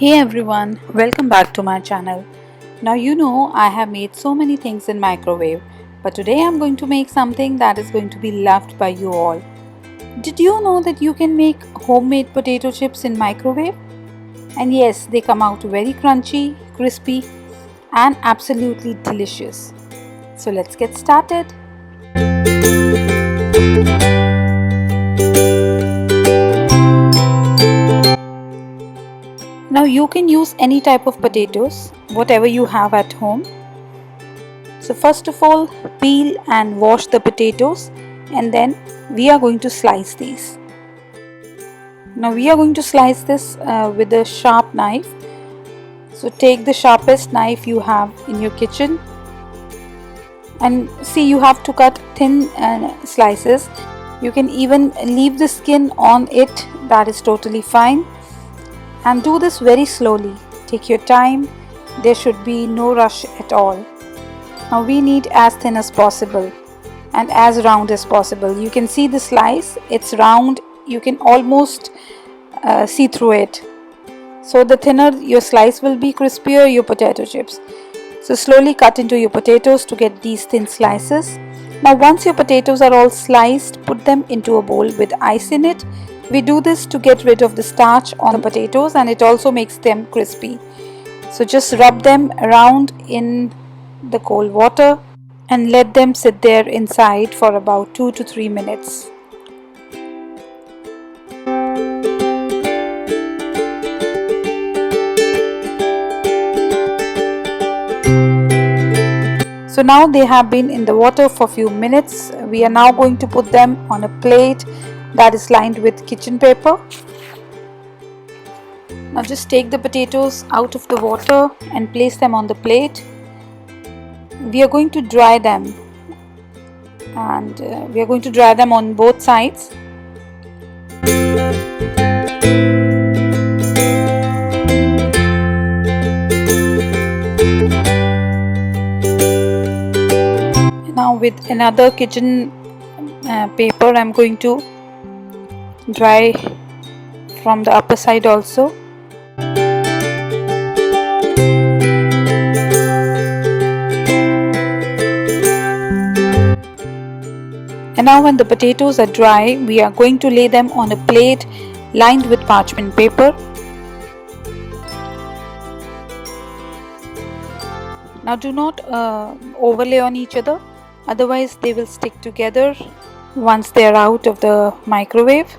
Hey everyone, welcome back to my channel. Now you know I have made so many things in microwave, but today I'm going to make something that is going to be loved by you all. Did you know that you can make homemade potato chips in microwave? And yes, they come out very crunchy, crispy, and absolutely delicious. So let's get started. Now you can use any type of potatoes, whatever you have at home. So first of all, peel and wash the potatoes, and then we are going to slice these. Now we are going to slice this with a sharp knife. So take the sharpest knife you have in your kitchen, and see, you have to cut thin slices. You can even leave the skin on it, that is totally fine, and do this very slowly. Take your time, there should be no rush at all. Now we need as thin as possible and as round as possible. You can see the slice, it's round, you can almost see through it. So the thinner your slice will be, crispier your potato chips. So slowly cut into your potatoes to get these thin slices. Now once your potatoes are all sliced, put them into a bowl with ice in it. We do this to get rid of the starch on the potatoes, and it also makes them crispy. So just rub them around in the cold water and let them sit there inside for about 2 to 3 minutes. So now they have been in the water for a few minutes. We are now going to put them on a plate that is lined with kitchen paper. Now just take the potatoes out of the water and place them on the plate. We are going to dry them, and we are going to dry them on both sides. Now with another kitchen paper, I'm going to dry from the upper side also. And now when the potatoes are dry, we are going to lay them on a plate lined with parchment paper. Now do not overlay on each other, otherwise they will stick together once they are out of the microwave.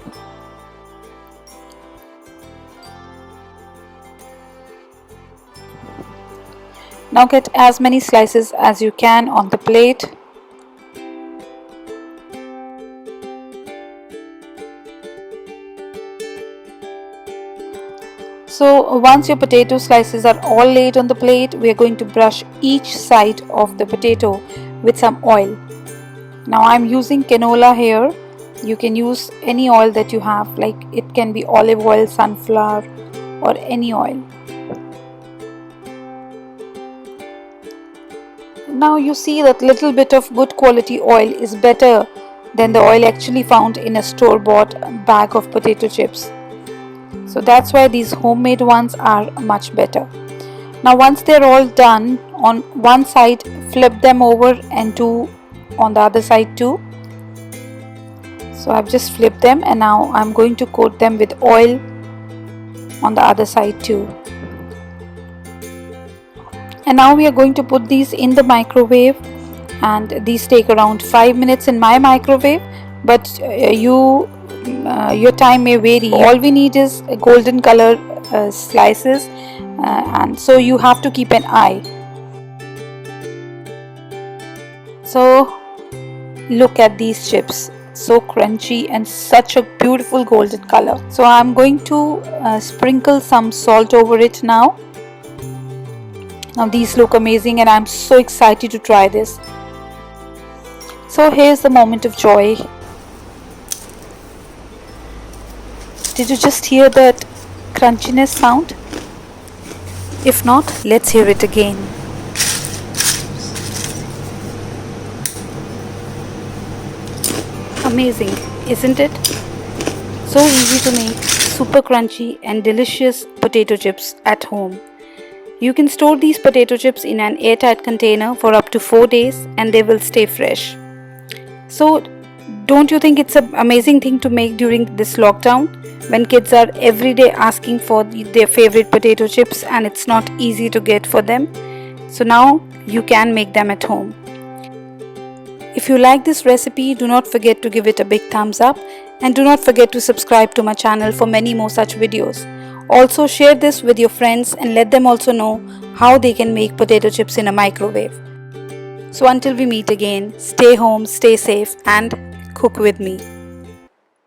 Now get as many slices as you can on the plate. So once your potato slices are all laid on the plate, we are going to brush each side of the potato with some oil. Now I'm using canola here. You can use any oil that you have, like it can be olive oil, sunflower, or any oil. Now you see that little bit of good quality oil is better than the oil actually found in a store-bought bag of potato chips. So that's why these homemade ones are much better. Now once they're all done, on one side flip them over and do on the other side too. So I've just flipped them, and now I'm going to coat them with oil on the other side too. And now we are going to put these in the microwave, and these take around 5 minutes in my microwave, but your time may vary. All we need is a golden color slices, and so you have to keep an eye. So look at these chips, so crunchy and such a beautiful golden color. So I'm going to sprinkle some salt over it now. Now these look amazing, and I'm so excited to try this. So here's the moment of joy. Did you just hear that crunchiness sound? If not, let's hear it again. Amazing, isn't it? So easy to make, super crunchy and delicious potato chips at home. You can store these potato chips in an airtight container for up to 4 days and they will stay fresh. So, don't you think it's an amazing thing to make during this lockdown when kids are every day asking for their favorite potato chips and it's not easy to get for them? So now you can make them at home. If you like this recipe, do not forget to give it a big thumbs up and do not forget to subscribe to my channel for many more such videos. Also share this with your friends and let them also know how they can make potato chips in a microwave. So until we meet again, stay home, stay safe and cook with me.